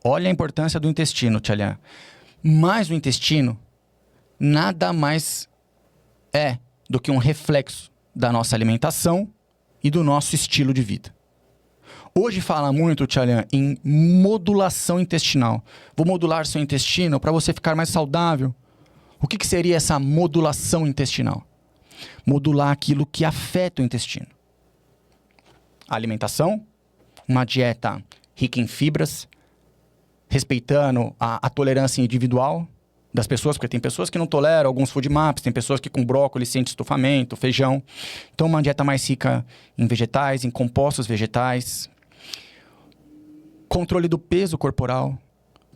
Olha a importância do intestino, Tchalian. Mas o intestino nada mais é do que um reflexo da nossa alimentação e do nosso estilo de vida. Hoje fala muito, Tchalian, em modulação intestinal. Vou modular seu intestino para você ficar mais saudável. O que seria essa modulação intestinal? Modular aquilo que afeta o intestino. A alimentação, uma dieta rica em fibras, respeitando a tolerância individual das pessoas, porque tem pessoas que não toleram alguns food maps, tem pessoas que com brócolis sentem estufamento, feijão. Então, uma dieta mais rica em vegetais, em compostos vegetais. Controle do peso corporal.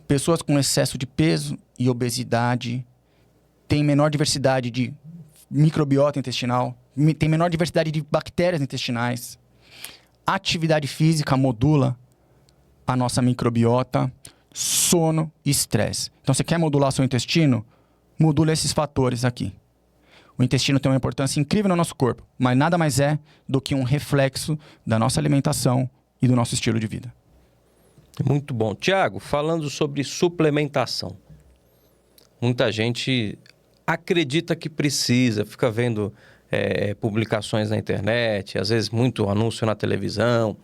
Pessoas com excesso de peso e obesidade têm menor diversidade de microbiota intestinal, tem menor diversidade de bactérias intestinais. Atividade física modula a nossa microbiota, sono e estresse. Então, você quer modular seu intestino? Modula esses fatores aqui. O intestino tem uma importância incrível no nosso corpo, mas nada mais é do que um reflexo da nossa alimentação e do nosso estilo de vida. Muito bom. Tiago, falando sobre suplementação. Muita gente acredita que precisa, fica vendo publicações na internet, às vezes muito anúncio na televisão,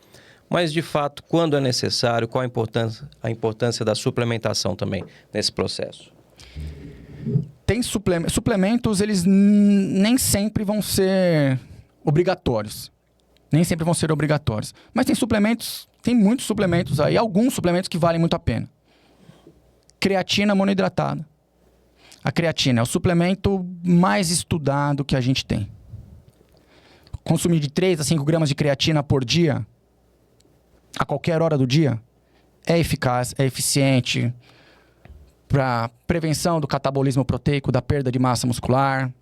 mas de fato, quando é necessário, qual a importância da suplementação também nesse processo? Tem suplementos, eles nem sempre vão ser obrigatórios. Nem sempre vão ser obrigatórios. Mas tem muitos suplementos aí, alguns suplementos que valem muito a pena. Creatina monoidratada. A creatina é o suplemento mais estudado que a gente tem. Consumir de 3 a 5 gramas de creatina por dia, a qualquer hora do dia, é eficaz, é eficiente para prevenção do catabolismo proteico, da perda de massa muscular,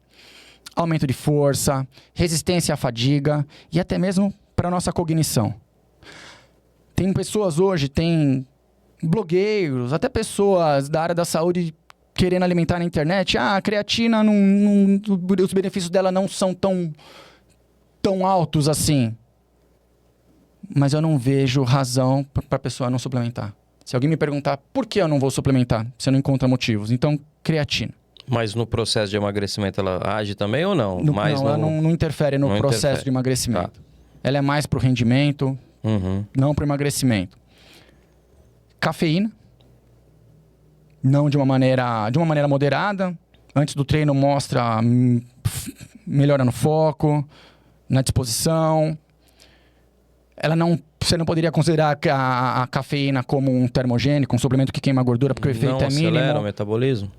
aumento de força, resistência à fadiga e até mesmo para a nossa cognição. Tem pessoas hoje, tem blogueiros, até pessoas da área da saúde querendo alimentar na internet. A creatina, os benefícios dela não são tão altos assim. Mas eu não vejo razão para a pessoa não suplementar. Se alguém me perguntar por que eu não vou suplementar, você não encontra motivos. Então, creatina. Mas no processo de emagrecimento ela age também ou não? Ela não interfere no processo de emagrecimento. Tá. Ela é mais para o rendimento, não para o emagrecimento. Cafeína. Não de uma maneira moderada. Antes do treino mostra melhora no foco, na disposição. Você não poderia considerar a cafeína como um termogênico, um suplemento que queima gordura, porque o efeito é mínimo. Não acelera o metabolismo?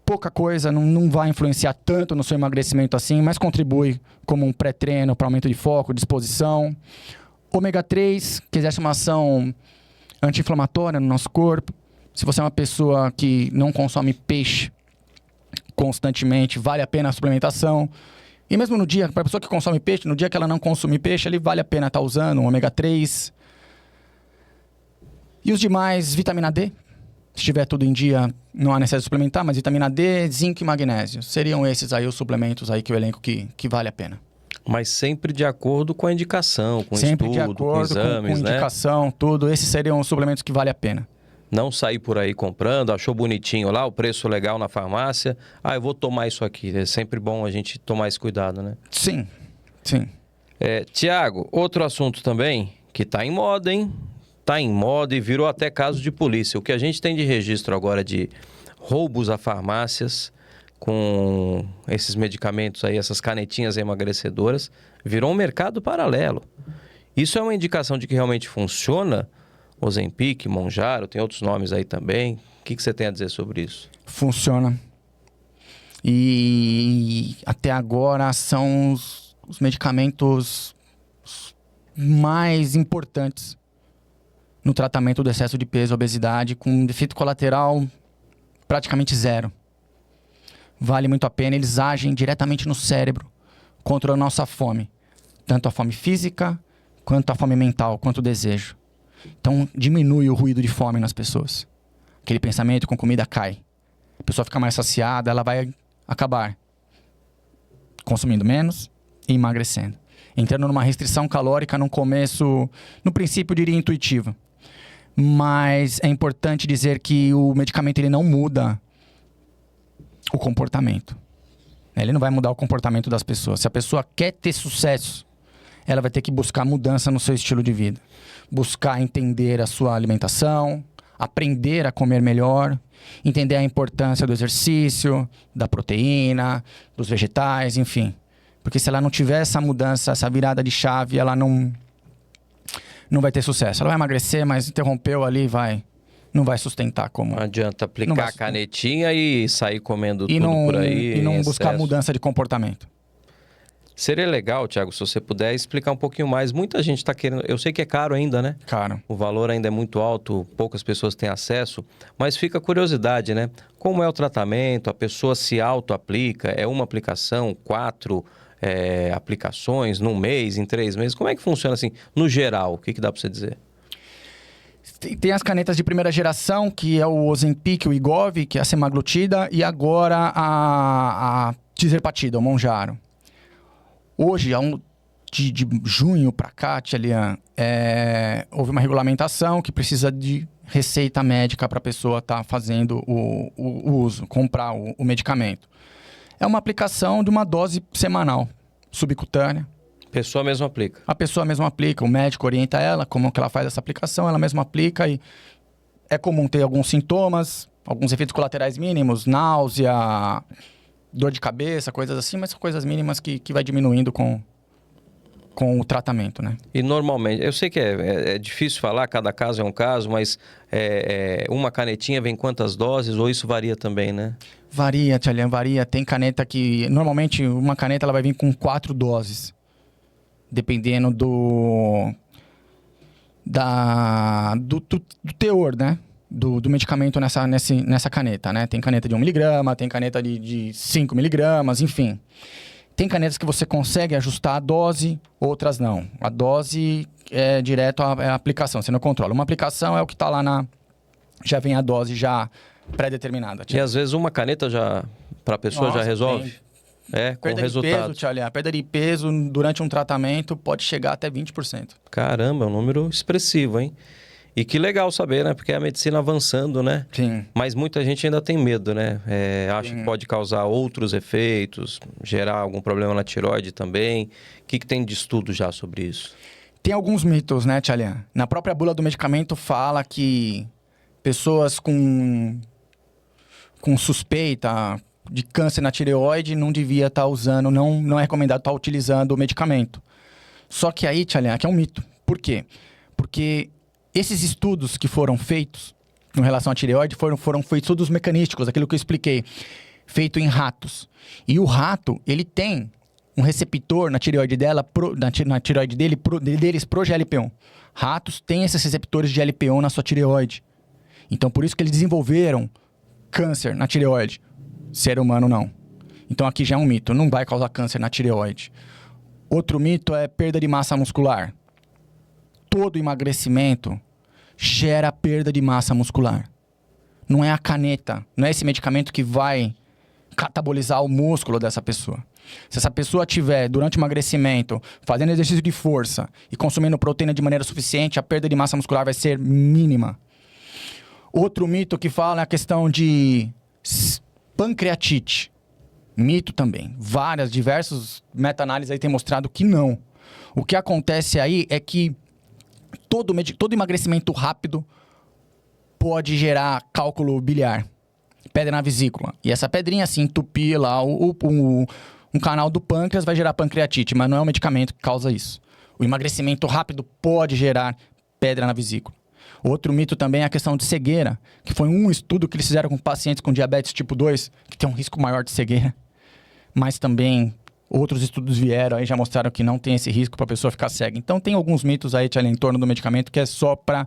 Pouca coisa, não vai influenciar tanto no seu emagrecimento assim, mas contribui como um pré-treino para aumento de foco, disposição. Ômega 3, que exerce uma ação anti-inflamatória no nosso corpo. Se você é uma pessoa que não consome peixe constantemente, vale a pena a suplementação. E mesmo no dia, para a pessoa que consome peixe, no dia que ela não consome peixe, ele vale a pena estar usando um ômega 3. E os demais, vitamina D. Se tiver tudo em dia, não há necessidade de suplementar, mas vitamina D, zinco e magnésio. Seriam esses aí os suplementos aí que eu elenco que vale a pena. Mas sempre de acordo com a indicação, com sempre estudo, de acordo com exames, com indicação, tudo. Esses seriam os suplementos que vale a pena. Não sair por aí comprando, achou bonitinho lá, o preço legal na farmácia. Eu vou tomar isso aqui. É sempre bom a gente tomar esse cuidado, né? Sim. Tiago, outro assunto também que tá em moda, hein? Tá em moda e virou até caso de polícia. O que a gente tem de registro agora de roubos a farmácias com esses medicamentos aí, essas canetinhas emagrecedoras, virou um mercado paralelo. Isso é uma indicação de que realmente funciona? Ozempic, Mounjaro, tem outros nomes aí também. O que você tem a dizer sobre isso? Funciona. E até agora são os medicamentos mais importantes no tratamento do excesso de peso e obesidade, com efeito colateral praticamente zero. Vale muito a pena, eles agem diretamente no cérebro, controlando a nossa fome. Tanto a fome física, quanto a fome mental, quanto o desejo. Então, diminui o ruído de fome nas pessoas. Aquele pensamento com comida cai. A pessoa fica mais saciada, ela vai acabar consumindo menos e emagrecendo. Entrando numa restrição calórica no começo, no princípio, eu diria intuitiva. Mas é importante dizer que o medicamento ele não muda o comportamento. Ele não vai mudar o comportamento das pessoas. Se a pessoa quer ter sucesso, ela vai ter que buscar mudança no seu estilo de vida. Buscar entender a sua alimentação, aprender a comer melhor, entender a importância do exercício, da proteína, dos vegetais, enfim. Porque se ela não tiver essa mudança, essa virada de chave, ela não vai ter sucesso. Ela vai emagrecer, mas interrompeu ali, não vai sustentar como... Não adianta aplicar a canetinha e sair comendo tudo por aí. E não buscar mudança de comportamento. Seria legal, Tiago, se você puder explicar um pouquinho mais. Muita gente está querendo... Eu sei que é caro ainda, né? Caro. O valor ainda é muito alto, poucas pessoas têm acesso. Mas fica a curiosidade, né? Como é o tratamento? A pessoa se auto-aplica? É uma aplicação? 4 aplicações num mês, em 3 meses? Como é que funciona assim, no geral? O que dá para você dizer? Tem as canetas de primeira geração, que é o Ozempic, o Wegovy, que é a semaglutida, e agora a tirzepatida, o Mounjaro. Hoje, de junho para cá, Tchelian, houve uma regulamentação que precisa de receita médica para a pessoa estar fazendo o uso, comprar o medicamento. É uma aplicação de uma dose semanal, subcutânea. A pessoa mesma aplica? A pessoa mesma aplica, o médico orienta ela como que ela faz essa aplicação, ela mesma aplica e é comum ter alguns sintomas, alguns efeitos colaterais mínimos, náusea, dor de cabeça, coisas assim, mas são coisas mínimas que vai diminuindo com o tratamento, né? E normalmente, eu sei que é difícil falar, cada caso é um caso, mas uma canetinha vem quantas doses, ou isso varia também, né? Varia, Tchalian, varia. Tem caneta que... Normalmente, uma caneta ela vai vir com 4 doses. Dependendo do teor, né? Do medicamento nessa caneta, né? Tem caneta de 1 miligrama, tem caneta de 5 miligramas, enfim. Tem canetas que você consegue ajustar a dose, outras não. A dose é direto à aplicação, você não controla. Uma aplicação é o que está lá já vem a dose já pré-determinada. E às vezes uma caneta já, para a pessoa, já resolve? Com perda resultado. De peso, Tchalia, a perda de peso durante um tratamento pode chegar até 20%. Caramba, é um número expressivo, hein? E que legal saber, né? Porque é a medicina avançando, né? Sim. Mas muita gente ainda tem medo, né? Acha que pode causar outros efeitos, gerar algum problema na tireoide também. O que tem de estudo já sobre isso? Tem alguns mitos, né, Tchalian? Na própria bula do medicamento fala que pessoas com suspeita de câncer na tireoide não devia estar usando, não é recomendado estar utilizando o medicamento. Só que aí, Tchalian, aqui é um mito. Por quê? Porque esses estudos que foram feitos em relação à tireoide foram feitos estudos mecanísticos, aquilo que eu expliquei, feito em ratos. E o rato, ele tem um receptor na tireoide na tireoide deles pro GLP-1. Ratos têm esses receptores de GLP-1 na sua tireoide. Então, por isso que eles desenvolveram câncer na tireoide. Ser humano, não. Então, aqui já é um mito. Não vai causar câncer na tireoide. Outro mito é perda de massa muscular. Todo emagrecimento gera perda de massa muscular. Não é a caneta, não é esse medicamento que vai catabolizar o músculo dessa pessoa. Se essa pessoa tiver, durante o emagrecimento, fazendo exercício de força e consumindo proteína de maneira suficiente, a perda de massa muscular vai ser mínima. Outro mito que fala é a questão de pancreatite. Mito também. Diversos meta-análises aí têm mostrado que não. O que acontece aí é que todo emagrecimento rápido pode gerar cálculo biliar, pedra na vesícula. E essa pedrinha, assim, entupir lá um canal do pâncreas, vai gerar pancreatite, mas não é o medicamento que causa isso. O emagrecimento rápido pode gerar pedra na vesícula. Outro mito também é a questão de cegueira, que foi um estudo que eles fizeram com pacientes com diabetes tipo 2, que tem um risco maior de cegueira. Mas também outros estudos vieram aí já mostraram que não tem esse risco para a pessoa ficar cega. Então tem alguns mitos aí em torno do medicamento que é só para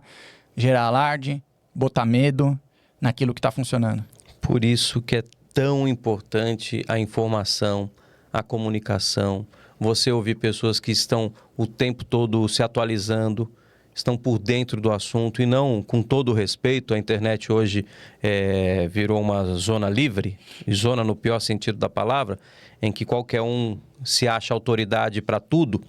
gerar alarde, botar medo naquilo que está funcionando. Por isso que é tão importante a informação, a comunicação. Você ouvir pessoas que estão o tempo todo se atualizando, estão por dentro do assunto e não, com todo o respeito, a internet hoje virou uma zona livre, zona no pior sentido da palavra, em que qualquer um se acha autoridade para tudo,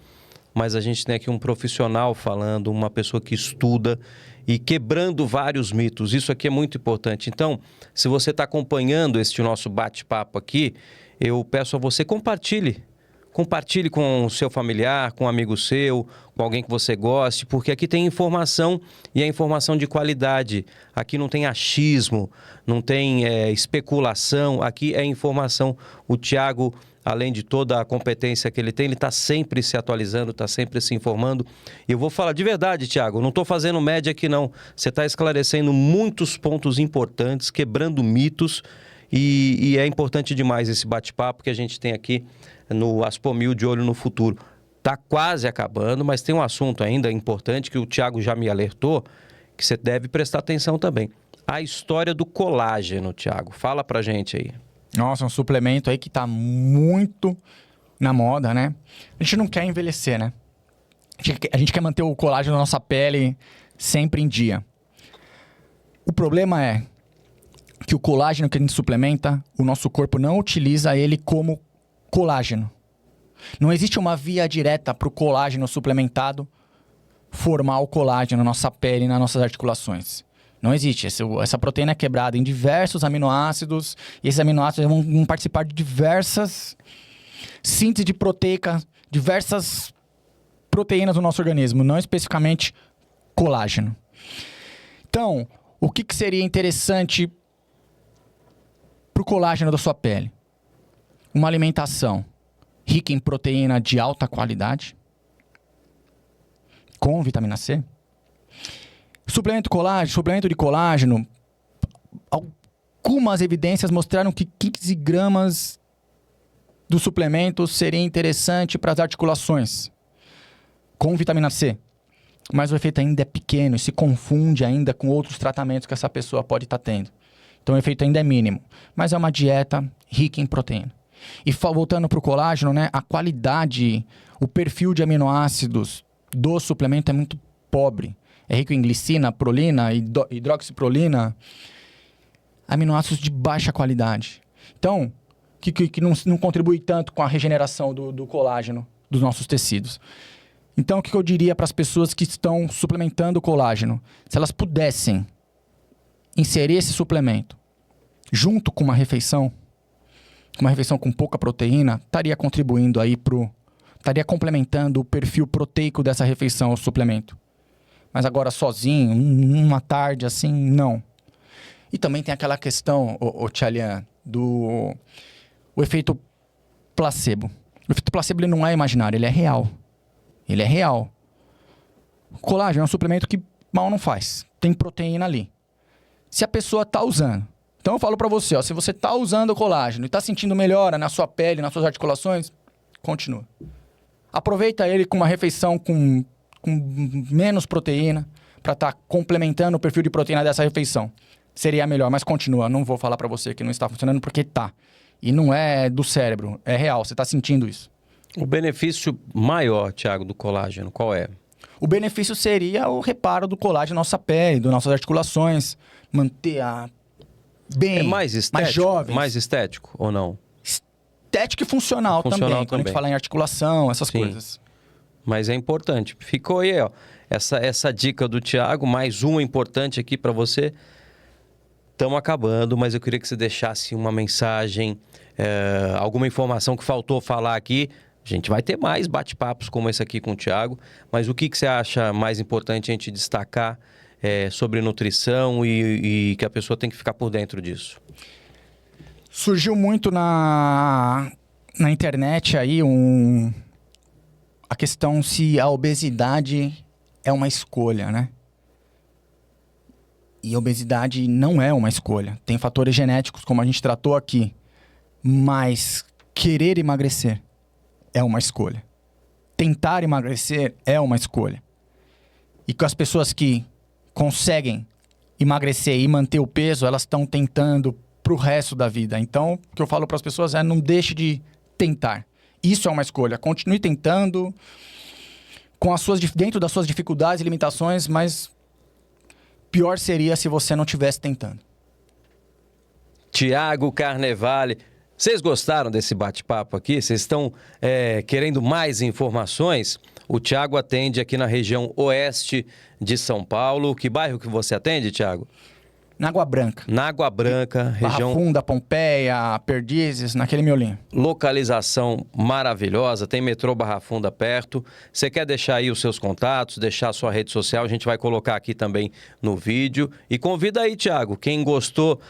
mas a gente tem aqui um profissional falando, uma pessoa que estuda e quebrando vários mitos. Isso aqui é muito importante. Então, se você está acompanhando este nosso bate-papo aqui, eu peço a você, compartilhe com o seu familiar, com um amigo seu, com alguém que você goste, porque aqui tem informação e é informação de qualidade. Aqui não tem achismo, não tem especulação, aqui é informação. O Thiago, além de toda a competência que ele tem, ele está sempre se atualizando, está sempre se informando. E eu vou falar de verdade, Thiago, não estou fazendo média aqui não. Você está esclarecendo muitos pontos importantes, quebrando mitos, e é importante demais esse bate-papo que a gente tem aqui no Aspomil de Olho no Futuro. Está quase acabando, mas tem um assunto ainda importante que o Thiago já me alertou, que você deve prestar atenção também. A história do colágeno, Thiago. Fala pra gente aí. Nossa, um suplemento aí que tá muito na moda, né? A gente não quer envelhecer, né? A gente quer manter o colágeno na nossa pele sempre em dia. O problema é que o colágeno que a gente suplementa, o nosso corpo não utiliza ele como colágeno. Não existe uma via direta para o colágeno suplementado formar o colágeno na nossa pele e nas nossas articulações. Não existe. Essa proteína é quebrada em diversos aminoácidos e esses aminoácidos vão participar de diversas síntese de proteica, diversas proteínas do nosso organismo, não especificamente colágeno. Então, o que seria interessante para o colágeno da sua pele, uma alimentação rica em proteína de alta qualidade, com vitamina C. Suplemento de colágeno, algumas evidências mostraram que 15 gramas do suplemento seria interessante para as articulações, com vitamina C. Mas o efeito ainda é pequeno e se confunde ainda com outros tratamentos que essa pessoa pode estar tendo. Então o efeito ainda é mínimo, mas é uma dieta rica em proteína. E voltando para o colágeno, né, a qualidade, o perfil de aminoácidos do suplemento é muito pobre. É rico em glicina, prolina, hidroxiprolina, aminoácidos de baixa qualidade. Então, que não contribui tanto com a regeneração do colágeno dos nossos tecidos. Então, o que eu diria para as pessoas que estão suplementando o colágeno? Se elas pudessem inserir esse suplemento junto com uma refeição com pouca proteína, estaria contribuindo aí estaria complementando o perfil proteico dessa refeição, o suplemento. Mas agora sozinho, uma tarde assim, não. E também tem aquela questão, Tchalian, o efeito placebo. O efeito placebo ele não é imaginário, ele é real. Ele é real. O colágeno é um suplemento que mal não faz. Tem proteína ali. Se a pessoa está usando. Então eu falo para você, se você está usando o colágeno e está sentindo melhora na sua pele, nas suas articulações, continua. Aproveita ele com uma refeição com menos proteína para estar complementando o perfil de proteína dessa refeição. Seria melhor, mas continua. Não vou falar para você que não está funcionando porque tá. E não é do cérebro, é real, você está sentindo isso. O benefício maior, Thiago, do colágeno, qual é? O benefício seria o reparo do colágeno na nossa pele, das nossas articulações, manter bem, mais estético, mais jovens. Mais estético ou não? Estético e funcional também. Quando a gente fala em articulação, essas coisas. Mas é importante. Ficou aí, ó, essa dica do Thiago, mais uma importante aqui para você. Estamos acabando, mas eu queria que você deixasse uma mensagem, alguma informação que faltou falar aqui. A gente vai ter mais bate-papos como esse aqui com o Thiago, mas o que você acha mais importante a gente destacar sobre nutrição e que a pessoa tem que ficar por dentro disso? Surgiu muito na internet aí a questão se a obesidade é uma escolha, né? E a obesidade não é uma escolha. Tem fatores genéticos, como a gente tratou aqui. Mas querer emagrecer é uma escolha. Tentar emagrecer é uma escolha. E com as pessoas que conseguem emagrecer e manter o peso, elas estão tentando pro resto da vida. Então, o que eu falo para as pessoas é não deixe de tentar. Isso é uma escolha. Continue tentando dentro das suas dificuldades e limitações, mas pior seria se você não estivesse tentando. Thiago Carnevale, vocês gostaram desse bate-papo aqui? Vocês estão querendo mais informações? O Thiago atende aqui na região oeste de São Paulo. Que bairro que você atende, Thiago? Na Água Branca. Na Água Branca, região... Barra Funda, Pompeia, Perdizes, naquele miolinho. Localização maravilhosa, tem metrô Barra Funda perto. Você quer deixar aí os seus contatos, deixar a sua rede social, a gente vai colocar aqui também no vídeo. E convida aí, Thiago, quem gostou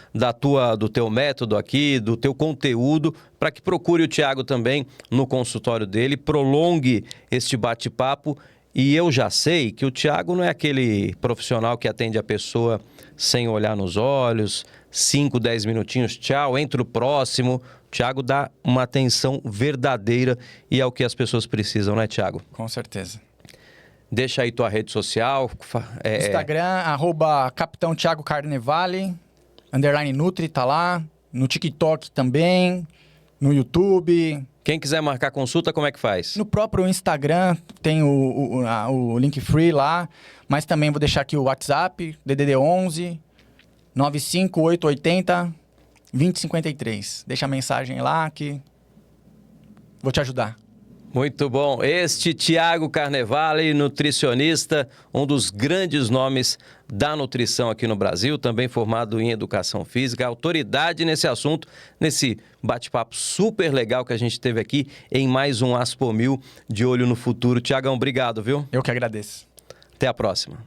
do teu método aqui, do teu conteúdo, para que procure o Thiago também no consultório dele, prolongue este bate-papo. E eu já sei que o Thiago não é aquele profissional que atende a pessoa sem olhar nos olhos, 5, 10 minutinhos, tchau, entra o próximo. O Thiago dá uma atenção verdadeira e é o que as pessoas precisam, né, Thiago? Com certeza. Deixa aí tua rede social. Instagram, @Capitão Thiago Carnevale, _Nutri, tá lá. No TikTok também, no YouTube. Quem quiser marcar consulta, como é que faz? No próprio Instagram tem o link free lá, mas também vou deixar aqui o WhatsApp, DDD 11 95880 2053. Deixa a mensagem lá que vou te ajudar. Muito bom. Este Thiago Carnevale, nutricionista, um dos grandes nomes da nutrição aqui no Brasil, também formado em educação física, autoridade nesse assunto, nesse bate-papo super legal que a gente teve aqui em mais um Aspo 1000 de Olho no Futuro. Thiagão, obrigado, viu? Eu que agradeço. Até a próxima.